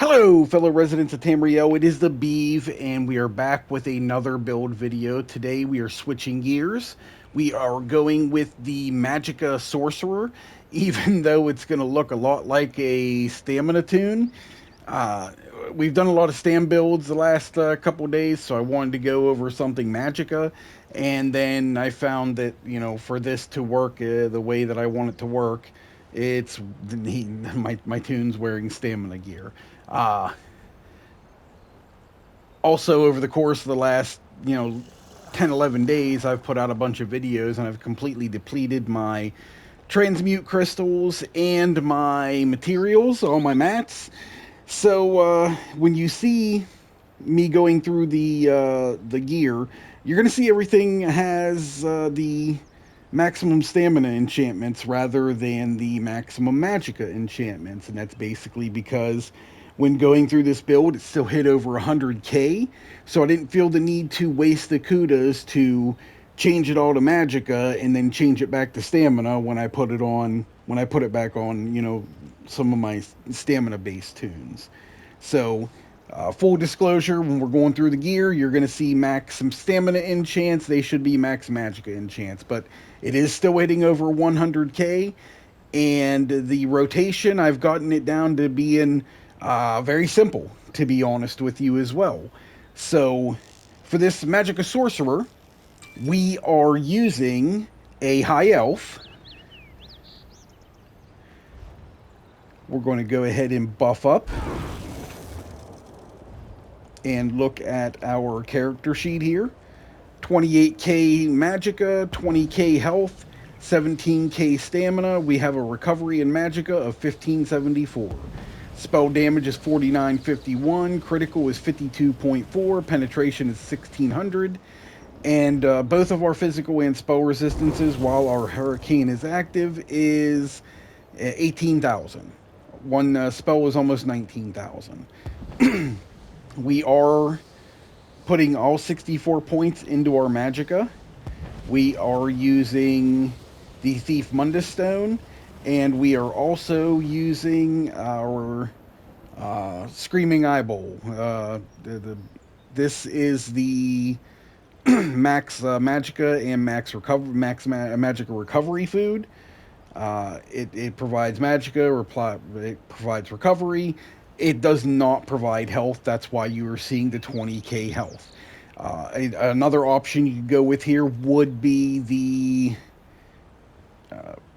Hello, fellow residents of Tamriel. It is the Beeve, and we are back with another build video. Today, we are switching gears. We are going with the Magicka Sorcerer, even though it's going to look a lot like a stamina tune. Uh, we've done a lot of stam builds the last couple days, so I wanted to go over something Magicka. And then I found that, for this to work the way that I want it to work, it's my tune's wearing stamina gear. Uh, Also, over the course of the last, 10, 11 days, I've put out a bunch of videos and I've completely depleted my transmute crystals and my materials, all my mats. So when you see me going through the gear, you're gonna see everything has the maximum stamina enchantments rather than the maximum magicka enchantments, and that's basically because when going through this build, it still hit over 100k, so I didn't feel the need to waste the kudos to change it all to magicka and then change it back to stamina when I put it back on, some of my stamina based tunes. So full disclosure, when we're going through the gear, you're going to see max some stamina enchants. They should be max magicka enchants, but it is still hitting over 100k. And the rotation, I've gotten it down to being very simple, to be honest with you as well. So for this Magicka Sorcerer, we are using a High Elf. We're going to go ahead and buff up and look at our character sheet here. 28k magicka, 20k health, 17k stamina. We have a recovery in magicka of 1574. Spell damage is 4951, critical is 52.4, penetration is 1600, and both of our physical and spell resistances while our hurricane is active is 18,000. One spell is almost 19,000. We are putting all 64 points into our magicka. We are using the Thief Mundus Stone, and we are also using our Screaming Eyeball. This is the max magicka and magicka recovery food. It provides magicka, it provides recovery. It does not provide health. That's why you are seeing the 20k health. Another option you could go with here would be the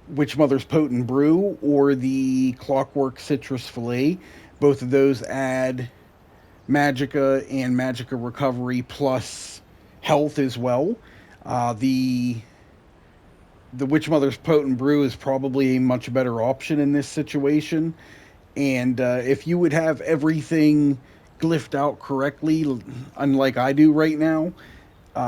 Witch Mother's Potent Brew or the Clockwork Citrus Fillet. Both of those add magicka and magicka recovery plus health as well. The Witch Mother's Potent Brew is probably a much better option in this situation. And if you would have everything glyphed out correctly, unlike I do right now,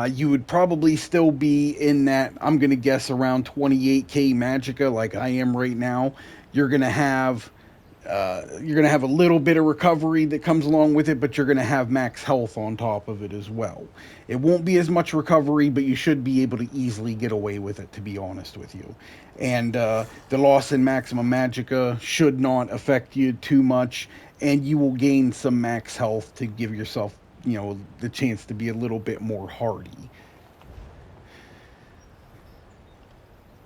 you would probably still be in that, I'm going to guess, around 28k magicka like I am right now. You're going to have a little bit of recovery that comes along with it, but you're going to have max health on top of it as well. It won't be as much recovery, but you should be able to easily get away with it, to be honest with you. And the loss in maximum magicka should not affect you too much, and you will gain some max health to give yourself, the chance to be a little bit more hardy.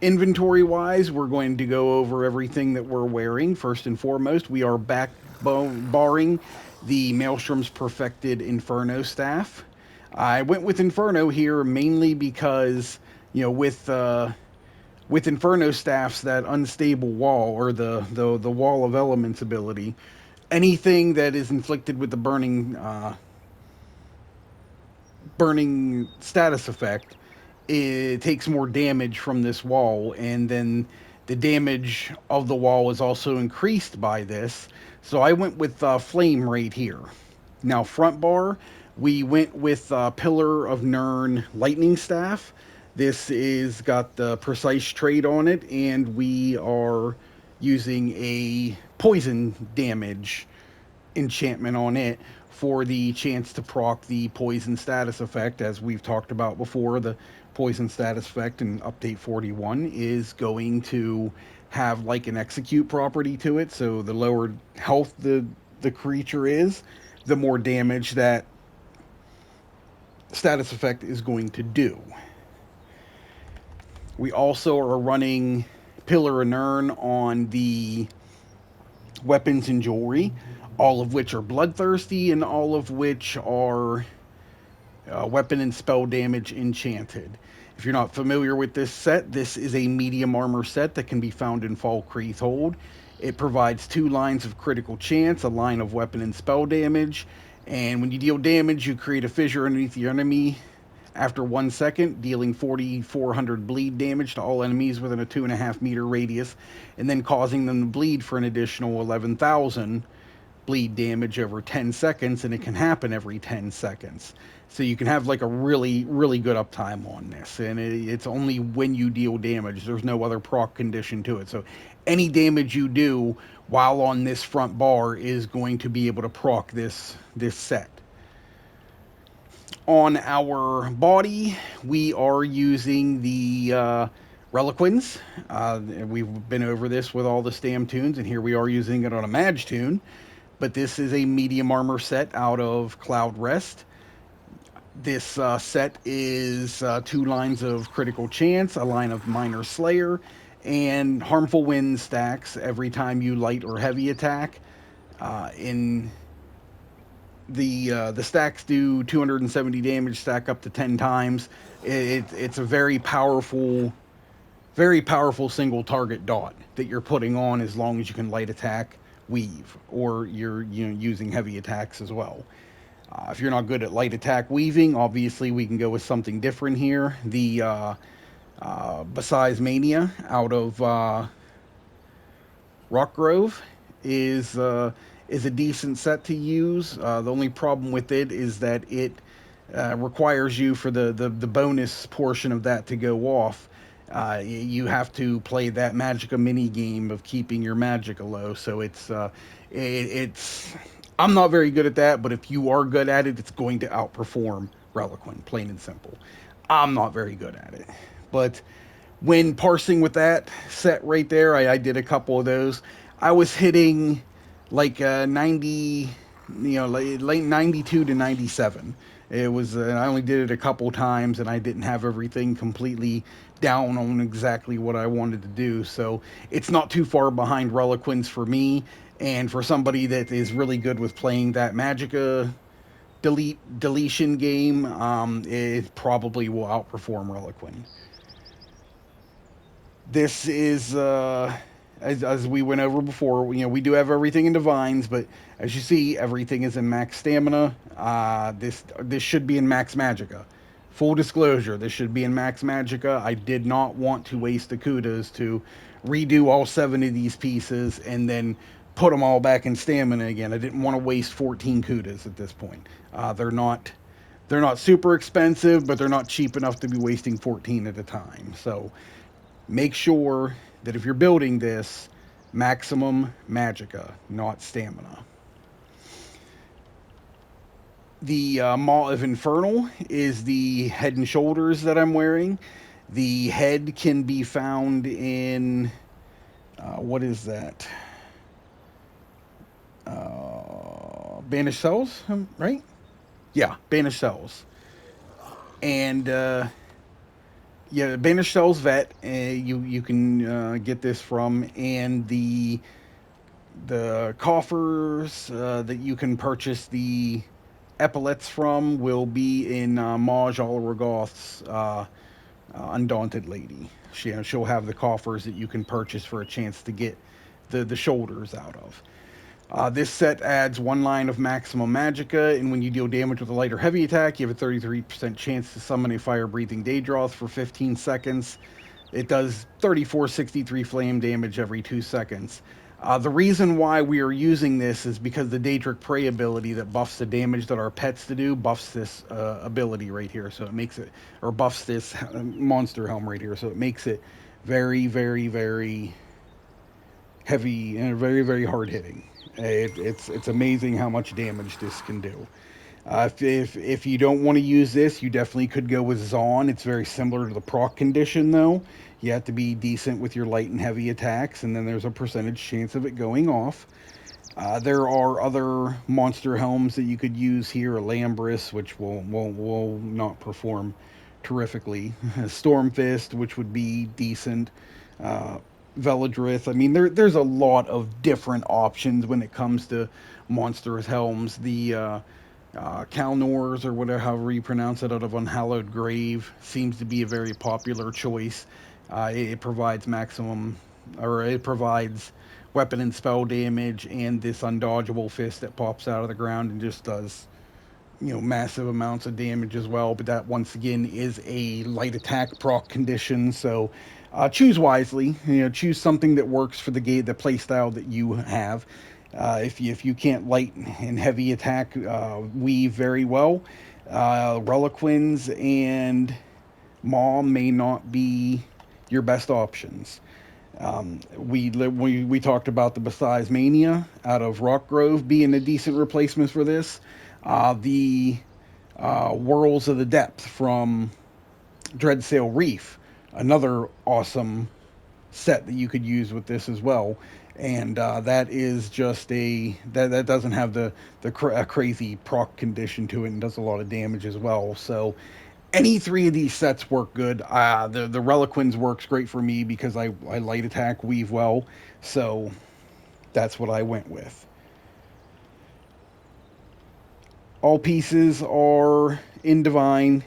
Inventory wise, we're going to go over everything that we're wearing. First and foremost, we are back barring the Maelstrom's Perfected Inferno staff. I went with Inferno here mainly because, with Inferno staffs, that unstable wall or the wall of elements ability, anything that is inflicted with the burning status effect, it takes more damage from this wall, and then the damage of the wall is also increased by this. So I went with Flame right here. Now, front bar, we went with Pillar of Nirn Lightning Staff. This is got the precise trade on it, and we are using a poison damage enchantment on it for the chance to proc the poison status effect. As we've talked about before, the poison status effect in update 41 is going to have like an execute property to it. So the lower health the creature is, the more damage that status effect is going to do. We also are running Pillar and Urn on the weapons and jewelry, all of which are bloodthirsty and all of which are weapon and spell damage enchanted. If you're not familiar with this set, this is a medium armor set that can be found in Falkreath Hold. It provides 2 lines of critical chance, a line of weapon and spell damage, and when you deal damage, you create a fissure underneath your enemy after 1 second, dealing 4,400 bleed damage to all enemies within a 2.5 meter radius, and then causing them to bleed for an additional 11,000 bleed damage over 10 seconds, and it can happen every 10 seconds. So you can have like a really, really good uptime on this, and it's only when you deal damage. There's no other proc condition to it. So any damage you do while on this front bar is going to be able to proc this set. On our body, we are using the Reliquins. We've been over this with all the Stam tunes, and here we are using it on a Mage tune. But this is a medium armor set out of Cloud Rest. This set is 2 lines of critical chance, a line of minor slayer, and harmful wind stacks every time you light or heavy attack. In the stacks do 270 damage, stack up to 10 times. It's a very powerful single target dot that you're putting on as long as you can light attack, weave, or you're using heavy attacks as well. If you're not good at light attack weaving, obviously we can go with something different here. The Besides Mania out of Rockgrove is a decent set to use. The only problem with it is that it requires you for the bonus portion of that to go off. You have to play that Magicka mini game of keeping your Magicka low. So it's I'm not very good at that, but if you are good at it, it's going to outperform Reliquin, plain and simple. I'm not very good at it. But when parsing with that set right there, I did a couple of those. I was hitting like 90, late 92 to 97. It was, I only did it a couple times, and I didn't have everything completely down on exactly what I wanted to do. So it's not too far behind Reliquins for me. And for somebody that is really good with playing that Magicka deletion game, it probably will outperform Reliquin. This is, as we went over before, we do have everything in Divines, but as you see, everything is in max stamina. This should be in max Magicka. Full disclosure, this should be in max Magicka. I did not want to waste the kudos to redo all 7 of these pieces and then put them all back in stamina again. I didn't want to waste 14 kudos at this point. They're not super expensive, but they're not cheap enough to be wasting 14 at a time. So make sure that if you're building this, maximum Magicka, not stamina. The Maw of Infernal is the head and shoulders that I'm wearing. The head can be found in, what is that? Banished Cells, right? Yeah, Banished Cells. And Banished Cells Vet, you can get this from, and the coffers that you can purchase the epaulets from will be in Maj Alragoth's Undaunted Lady. She'll have the coffers that you can purchase for a chance to get the shoulders out of. This set adds 1 line of maximum Magicka, and when you deal damage with a light or heavy attack, you have a 33% chance to summon a fire-breathing Daedroth for 15 seconds. It does 3463 flame damage every 2 seconds. The reason why we are using this is because the Daedric Prey ability that buffs the damage that our pets to do buffs this ability right here, so it makes it, or buffs this monster helm right here, so it makes it very, very, very heavy and very, very hard hitting. It's amazing how much damage this can do. If you don't want to use this, you definitely could go with Zaun. It's very similar to the proc condition, though. You have to be decent with your light and heavy attacks, and then there's a percentage chance of it going off. There are other monster helms that you could use here. Alambris, which will not perform terrifically. Stormfist, which would be decent. Uh, Veladrith. I mean, there's a lot of different options when it comes to monstrous helms. The Kalnors, or whatever, however you pronounce it, out of Unhallowed Grave, seems to be a very popular choice. It provides maximum, or it provides weapon and spell damage, and this undodgeable fist that pops out of the ground and just does, massive amounts of damage as well. But that, once again, is a light attack proc condition, so choose wisely. Choose something that works for the play style that you have. If you can't light and heavy attack weave very well, Reliquins and Maw may not be your best options. We talked about the Besides Mania out of Rockgrove being a decent replacement for this. The Whirls of the Depth from Dreadsail Reef, another awesome set that you could use with this as well. And that is just that doesn't have a crazy proc condition to it, and does a lot of damage as well. So any three of these sets work good. The Reliquins works great for me because I light attack weave well, so that's what I went with. All pieces are in Divine.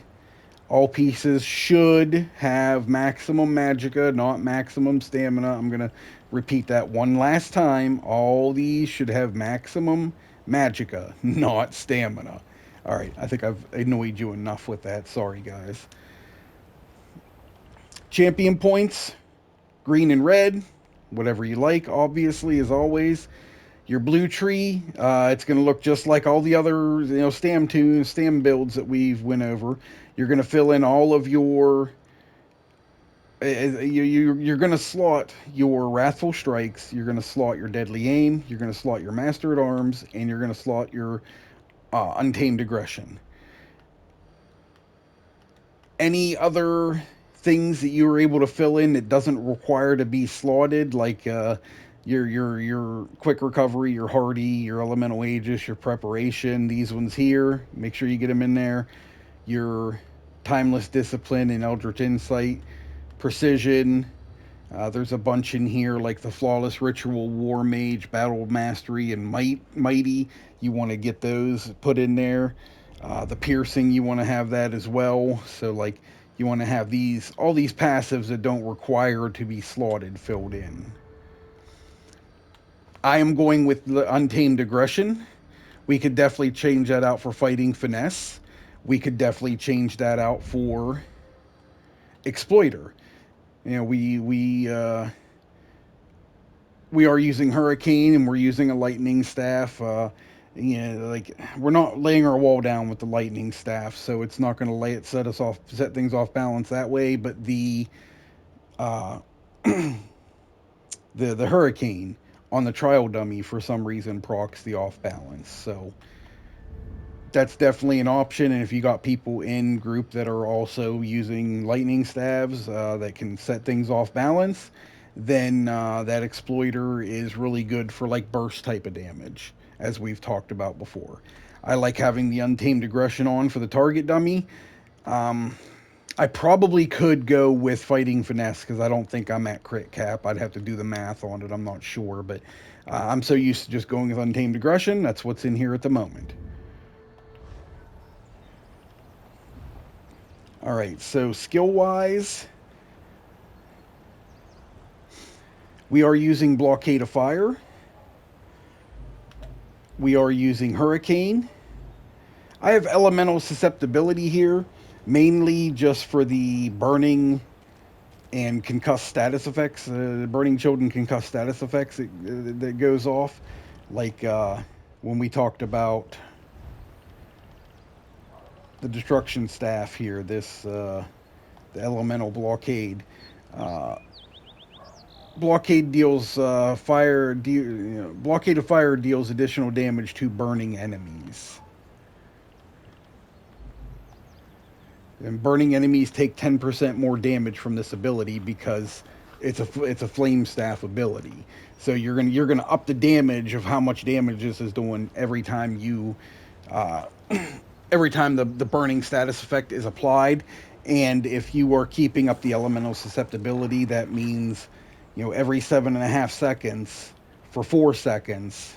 All pieces should have maximum magicka, not maximum stamina. I'm going to repeat that one last time. All these should have maximum magicka, not stamina. All right, I think I've annoyed you enough with that. Sorry, guys. Champion points, green and red, whatever you like, obviously, as always. Your blue tree, it's going to look just like all the other, stam builds that we've went over. You're going to fill in all of your. You're going to slot your Wrathful Strikes. You're going to slot your Deadly Aim. You're going to slot your Master at Arms, and you're going to slot your Untamed Aggression. Any other things that you were able to fill in that doesn't require to be slotted, like your quick recovery, your hardy, your elemental aegis, your preparation, these ones here, make sure you get them in there. Your timeless discipline and eldritch insight, precision. There's a bunch in here like the flawless ritual, war mage, battle mastery, and mighty. You want to get those put in there. The piercing, you want to have that as well. So like you want to have all these passives that don't require to be slotted filled in. I am going with the Untamed Aggression. We could definitely change that out for Fighting Finesse. We could definitely change that out for Exploiter. We are using Hurricane and we're using a Lightning Staff. Like we're not laying our wall down with the Lightning Staff, so it's not going to set things off balance that way. But uh, the Hurricane on the trial dummy for some reason procs the off balance. So that's definitely an option. And if you got people in group that are also using lightning staves that can set things off balance, then that exploiter is really good for like burst type of damage, as we've talked about before. I like having the untamed aggression on for the target dummy. Um, I probably could go with fighting finesse because I don't think I'm at crit cap. I'd have to do the math on it. I'm not sure, but I'm so used to just going with untamed aggression. That's what's in here at the moment. All right, so skill wise, we are using Blockade of Fire. We are using Hurricane. I have Elemental Susceptibility here, mainly just for the burning and concuss status effects. Burning children concuss status effects that goes off. Like when we talked about the Destruction Staff here, the Elemental Blockade. Uh, Blockade deals Blockade of Fire deals additional damage to burning enemies. And burning enemies take 10% more damage from this ability because it's a flame staff ability. So you're gonna up the damage of how much damage this is doing every time you uh, every time the burning status effect is applied. And if you are keeping up the elemental susceptibility, that means, every 7.5 seconds for 4 seconds,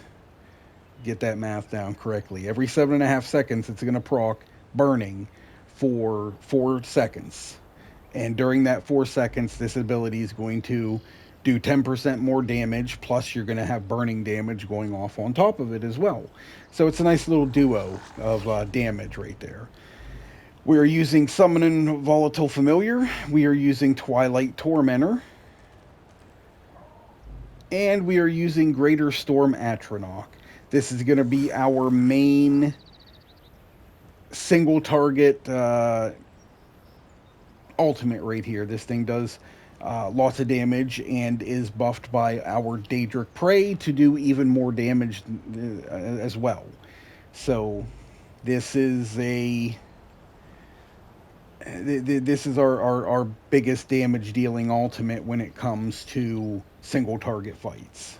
get that math down correctly. Every 7.5 seconds, it's going to proc burning for 4 seconds. And during that 4 seconds, this ability is going to do 10% more damage, plus you're going to have burning damage going off on top of it as well. So it's a nice little duo of damage right there. We are using Summoning Volatile Familiar. We are using Twilight Tormentor. And we are using Greater Storm Atronach. This is going to be our main single target ultimate right here. This thing does lots of damage and is buffed by our Daedric Prey to do even more damage as well. So this is our biggest damage dealing ultimate when it comes to single target fights.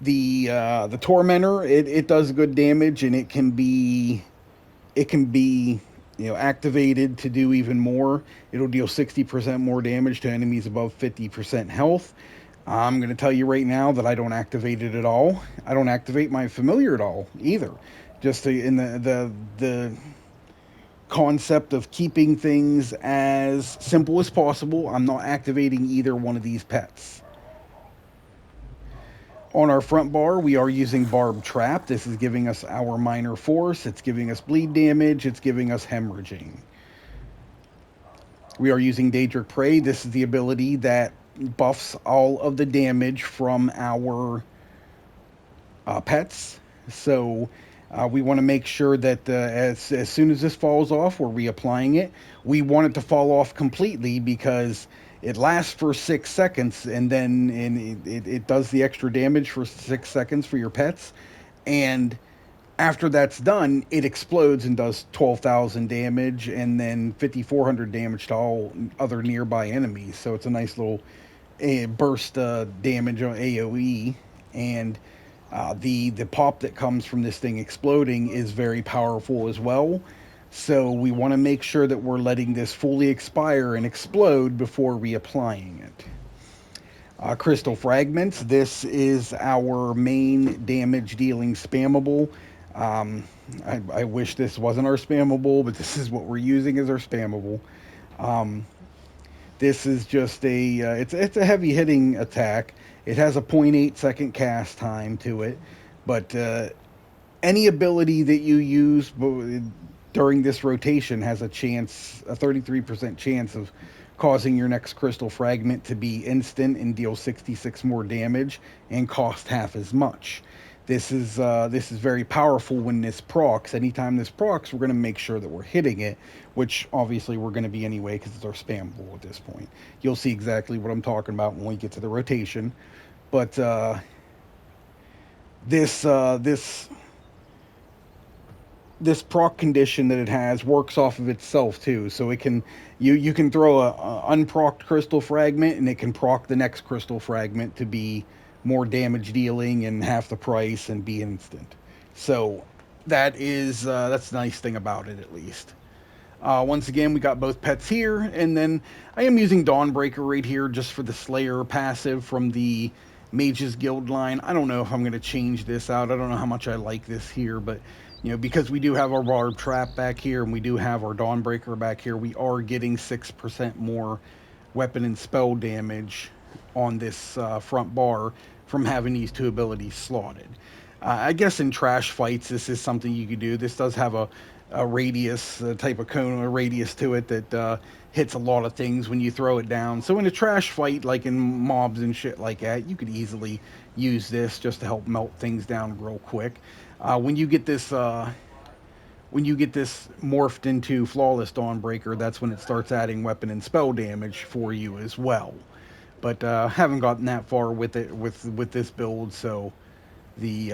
The Tormentor, it does good damage, and it can be activated to do even more. It'll deal 60% more damage to enemies above 50% health. I'm going to tell you right now that I don't activate it at all. I don't activate my familiar at all either. In the concept of keeping things as simple as possible, I'm not activating either one of these pets. On our front bar, we are using Barb Trap. This is giving us our minor force. It's giving us bleed damage. It's giving us hemorrhaging. We are using Daedric Prey. This is the ability that buffs all of the damage from our pets. So we want to make sure that as soon as this falls off, we're reapplying it. We want it to fall off completely because it lasts for 6 seconds, and then it does the extra damage for 6 seconds for your pets. And after that's done, it explodes and does 12,000 damage and then 5,400 damage to all other nearby enemies. So it's a nice little burst damage on AoE. And the pop that comes from this thing exploding is very powerful as well. So we want to make sure that we're letting this fully expire and explode before reapplying it. Crystal Fragments. This is our main damage dealing spammable. I wish this wasn't our spammable, but this is what we're using as our spammable. This is just it's a heavy hitting attack. It has a 0.8 second cast time to it, but any ability that you use during this rotation has a 33% chance of causing your next crystal fragment to be instant and deal 66 more damage and cost half as much. This is very powerful when this procs. Anytime this procs, we're going to make sure that we're hitting it, which obviously we're going to be anyway because it's our spammable at this point. You'll see exactly what I'm talking about when we get to the rotation. But this proc condition that it has works off of itself too. So it can you can throw a unprocced crystal fragment and it can proc the next crystal fragment to be more damage dealing and half the price and be instant. So that's the nice thing about it, at least. Once again, we got both pets here, and then I am using Dawnbreaker right here just for the Slayer passive from the Mages Guild line. I don't know if I'm going to change this out. I don't know how much I like this here, but because we do have our Barb Trap back here and we do have our Dawnbreaker back here, we are getting 6% more weapon and spell damage on this front bar from having these two abilities slotted. I guess in trash fights, this is something you could do. This does have a radius, a type of cone, a radius to it that hits a lot of things when you throw it down. So in a trash fight, like in mobs and shit like that, you could easily use this just to help melt things down real quick. When you get this morphed into Flawless Dawnbreaker, that's when it starts adding weapon and spell damage for you as well. But haven't gotten that far with it with this build, so the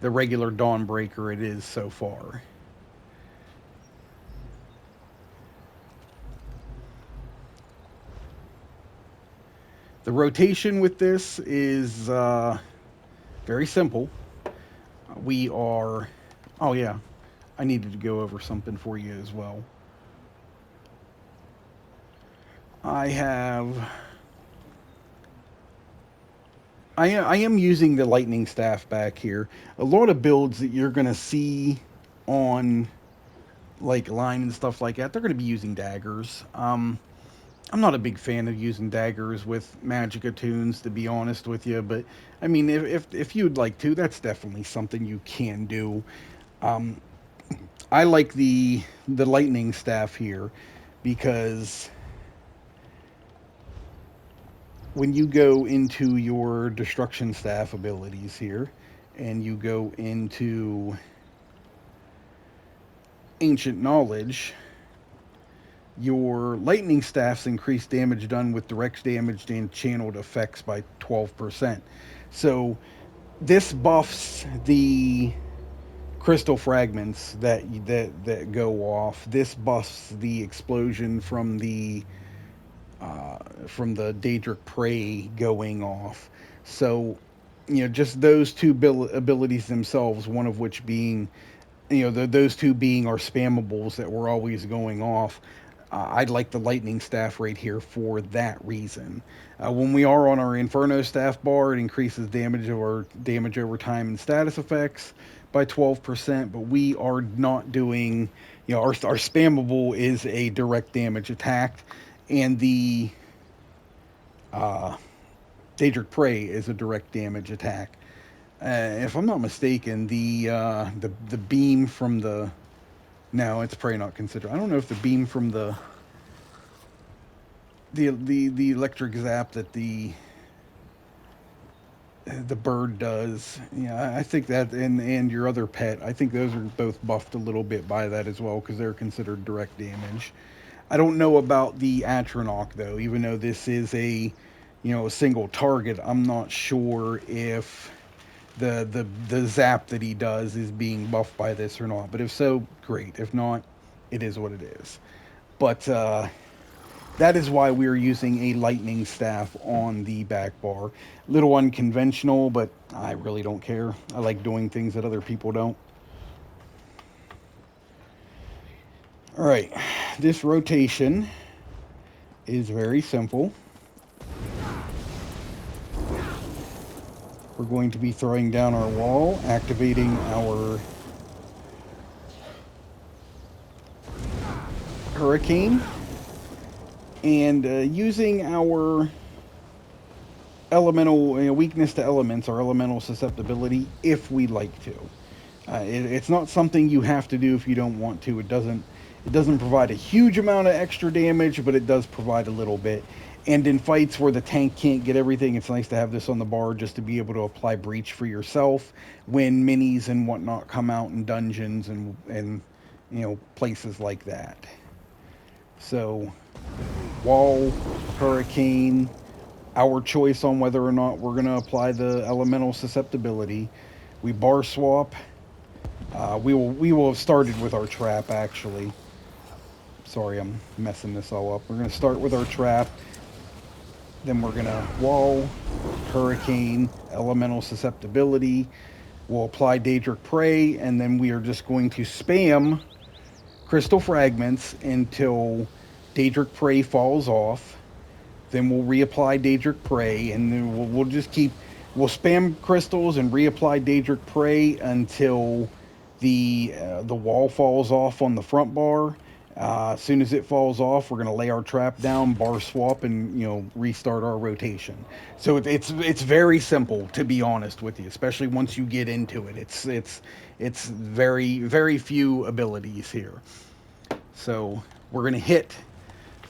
regular Dawnbreaker it is so far. The rotation with this is very simple. We are. Oh, yeah. I needed to go over something for you as well. I have. I am using the lightning staff back here. A lot of builds that you're going to see on like line and stuff like that, they're going to be using daggers. I'm not a big fan of using daggers with Magicka tunes, to be honest with you. But I mean, if you'd like to, that's definitely something you can do. Um, I like the lightning staff here because when you go into your destruction staff abilities here, and you go into ancient knowledge, your lightning staffs increase damage done with direct damage and channeled effects by 12%. So this buffs the crystal fragments that go off. This buffs the explosion from the Daedric Prey going off. So, just those two abilities themselves, one of which being, those two being our spammables that were always going off. I'd like the lightning staff right here for that reason. When we are on our Inferno staff bar, it increases damage over time and status effects by 12%, but we are not doing, our spammable is a direct damage attack, and the uh, Daedric Prey is a direct damage attack. If I'm not mistaken, the beam from the no, it's probably not considered. I don't know if the beam from the electric zap that the bird does. Yeah, I think that and your other pet. I think those are both buffed a little bit by that as well because they're considered direct damage. I don't know about the Atronach though. Even though this is a single target, I'm not sure if the zap that he does is being buffed by this or not. But if so, great. If not, it is what it is. But that is why we're using a lightning staff on the back bar. Little unconventional, but I really don't care. I like doing things that other people don't. All right, this rotation is very simple. We're going to be throwing down our wall, activating our hurricane, and using our elemental weakness to elements, our elemental susceptibility, if we like to. It's not something you have to do if you don't want to. It doesn't provide a huge amount of extra damage, but it does provide a little bit. And in fights where the tank can't get everything, it's nice to have this on the bar just to be able to apply breach for yourself when minis and whatnot come out in dungeons and places like that. So, wall, hurricane, our choice on whether or not we're going to apply the elemental susceptibility. We bar swap. We will have started with our trap actually. Sorry, I'm messing this all up. We're going to start with our trap. Then we're going to wall, hurricane, elemental susceptibility. We'll apply Daedric Prey, and then we are just going to spam crystal fragments until Daedric Prey falls off. Then we'll reapply Daedric Prey, and then we'll just we'll spam crystals and reapply Daedric Prey until the wall falls off on the front bar. As soon as it falls off, we're going to lay our trap down, bar swap, and restart our rotation. So it's very simple, to be honest with you. Especially once you get into it, it's very very few abilities here. So we're going to hit.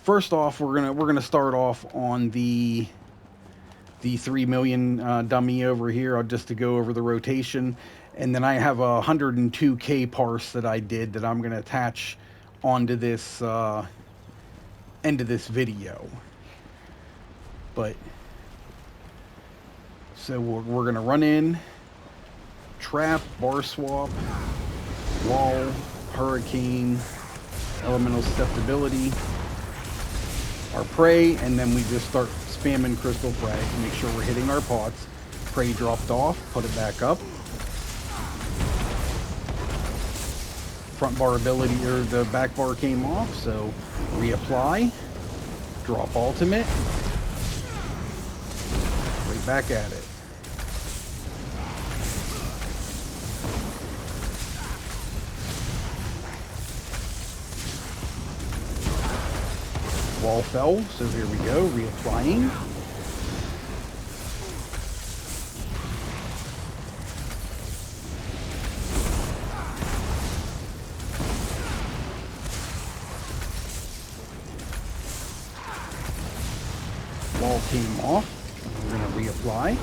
First off, we're gonna start off on the 3 million dummy over here, just to go over the rotation, and then I have a 102k parse that I did that I'm gonna attach onto this end of this video. But so we're gonna run in, trap, bar swap, wall, hurricane, elemental susceptibility, our prey, and then we just start spamming crystal frag to make sure we're hitting our pots. Prey dropped off, put it back up. Front bar ability, or the back bar came off, so reapply, drop ultimate, right back at it. Wall fell, so here we go, reapplying. Wall came off. We're going to reapply.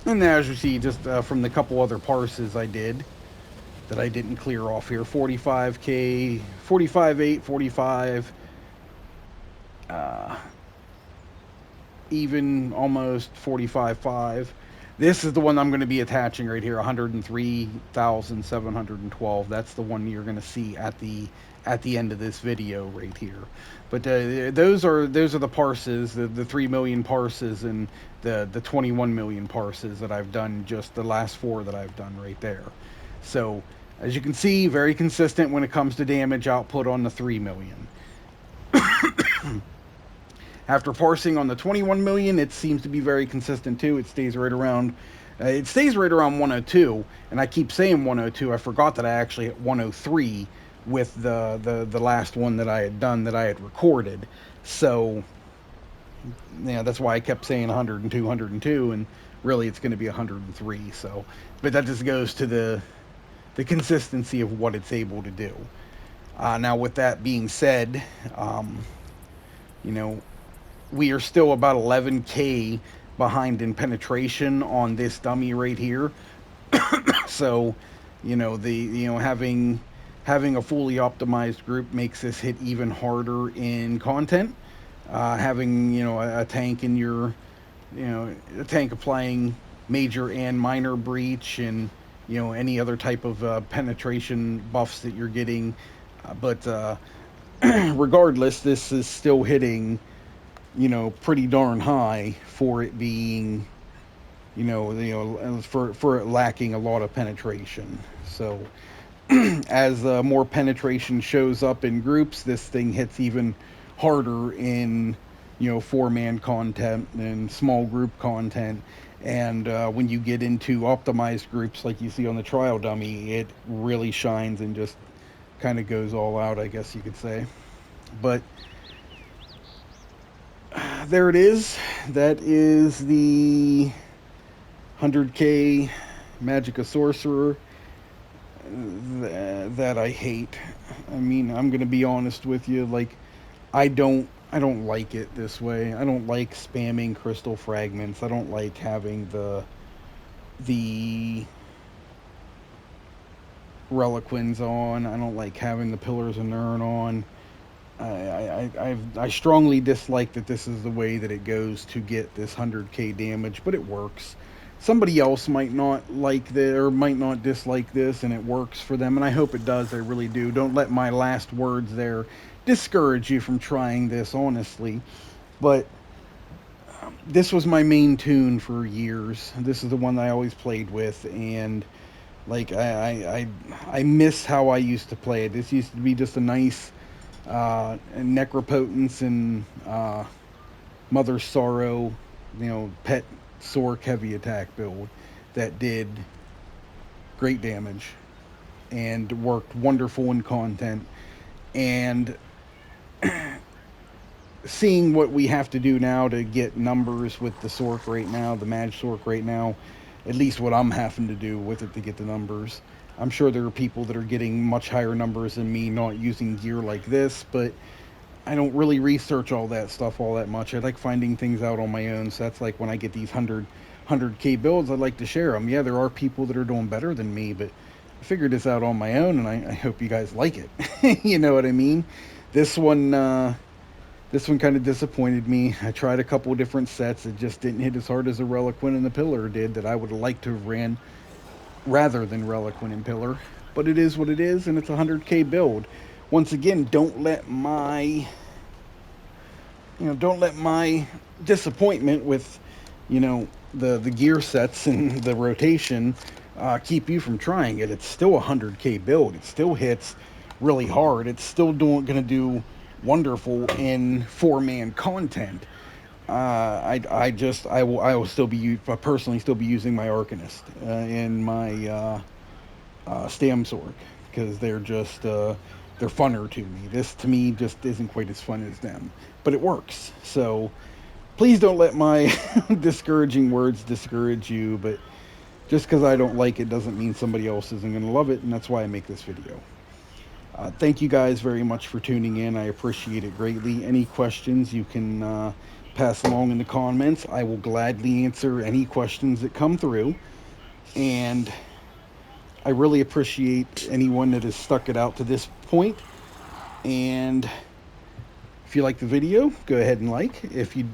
And as you see, just from the couple other parses I did that I didn't clear off here, 45k, 45.8, 45, even almost 45.5. This is the one I'm going to be attaching right here, 103,712. That's the one you're going to see at the end of this video right here. But those are the parses, the 3 million parses and the 21 million parses that I've done, just the last 4 that I've done right there. So as you can see, very consistent when it comes to damage output on the 3 million. After parsing on the 21 million, it seems to be very consistent too. It stays right around 102, and I keep saying 102. I forgot that I actually hit 103 with the last one that I had done, that I had recorded. So yeah, that's why I kept saying 102, 102, and really it's going to be 103. So, but that just goes to the consistency of what it's able to do. Now, with that being said, you know, we are still about 11k behind in penetration on this dummy right here. So, you know, having a fully optimized group makes this hit even harder in content. Having, you know, a tank in your, you know, a tank applying major and minor breach, and, you know, any other type of penetration buffs that you're getting. But regardless, this is still hitting, you know, pretty darn high for it being, for it lacking a lot of penetration. So as more penetration shows up in groups, this thing hits even harder in, you know, 4-man content and small group content. And when you get into optimized groups like you see on the trial dummy, it really shines and just kind of goes all out, I guess you could say. But there it is. That is the 100k Magic of Sorcerer that I hate. I mean, I'm gonna be honest with you. Like, I don't like it this way. I don't like spamming crystal fragments. I don't like having the Reliquins on. I don't like having the Pillars of Nirn on. I strongly dislike that this is the way that it goes to get this 100k damage, but it works. Somebody else might not like this or might not dislike this, and it works for them, and I hope it does. I really do. Don't let my last words there discourage you from trying this, honestly. But this was my main tune for years. This is the one that I always played with, and like I miss how I used to play it. This used to be just a nice Necropotence and Mother Sorrow, you know, pet Sorc heavy attack build that did great damage and worked wonderful in content. And seeing what we have to do now to get numbers with the Sorc right now, the Mag Sorc right now, at least what I'm having to do with it to get the numbers. I'm sure there are people that are getting much higher numbers than me not using gear like this, but I don't really research all that stuff all that much. I like finding things out on my own, so that's like when I get these 100k builds, I like to share them. Yeah, there are people that are doing better than me, but I figured this out on my own, and I hope you guys like it. You know what I mean? This one, This one kind of disappointed me. I tried a couple of different sets. It just didn't hit as hard as the Reliquin and the Pillar did that I would have liked to have ran rather than Reliquin and Pillar. But it is what it is, and it's a 100k build. Once again, don't let my disappointment with, the gear sets and the rotation keep you from trying it. It's still a 100k build. It still hits really hard. It's still going to do wonderful in 4-man content. I will still be personally still be using my Arcanist and my Stam Sorc because they're funner to me. This to me just isn't quite as fun as them, but it works. So please don't let my discouraging words discourage you. But just because I don't like it doesn't mean somebody else isn't going to love it, and that's why I make this video. Thank you guys very much for tuning in. I appreciate it greatly. Any questions you can pass along in the comments. I will gladly answer any questions that come through. And I really appreciate anyone that has stuck it out to this point. And if you like the video, go ahead and like. If you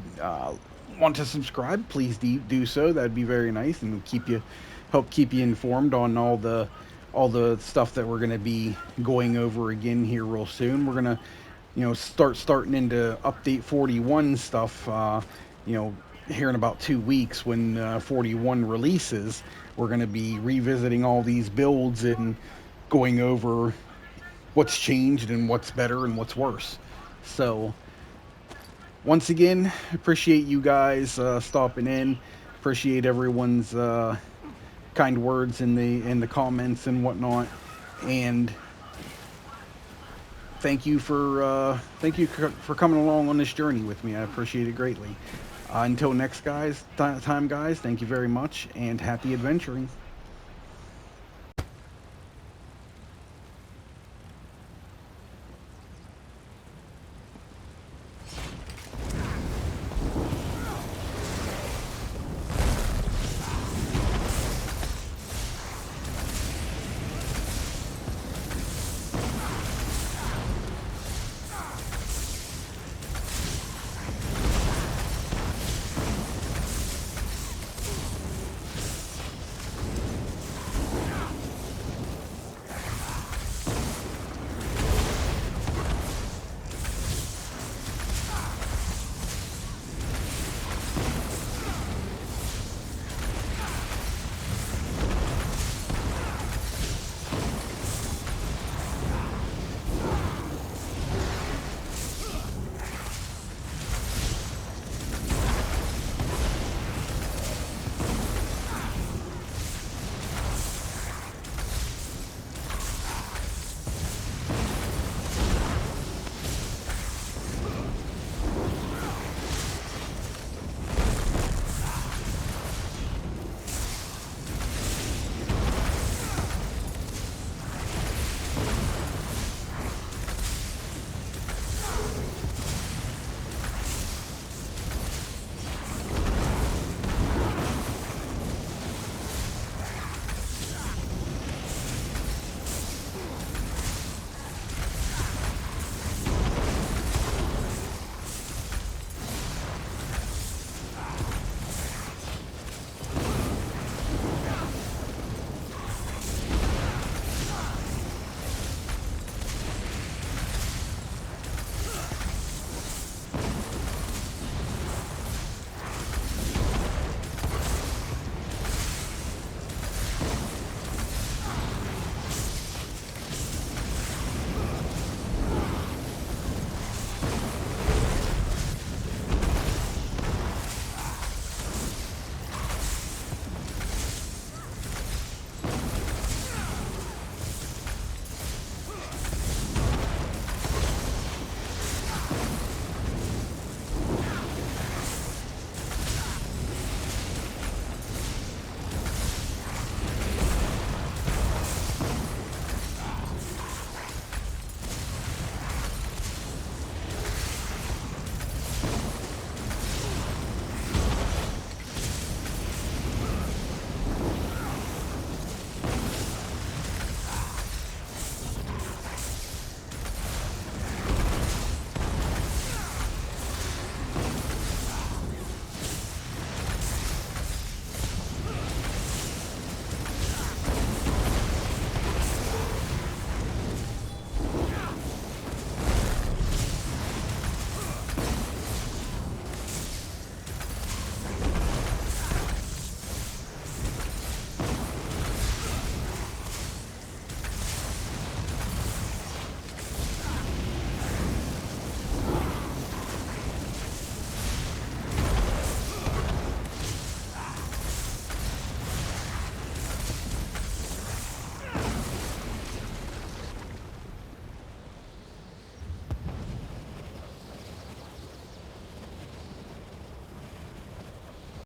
want to subscribe, please do so. That'd be very nice, and help keep you informed on all the stuff that we're going to be going over again here real soon. We're going to starting into update 41 stuff, here in about 2 weeks when 41 releases. We're going to be revisiting all these builds and going over what's changed and what's better and what's worse. So, once again, appreciate you guys stopping in. Appreciate everyone's kind words in the comments and whatnot. And thank you for coming along on this journey with me. I appreciate it greatly. Until next time, guys, thank you very much, and happy adventuring.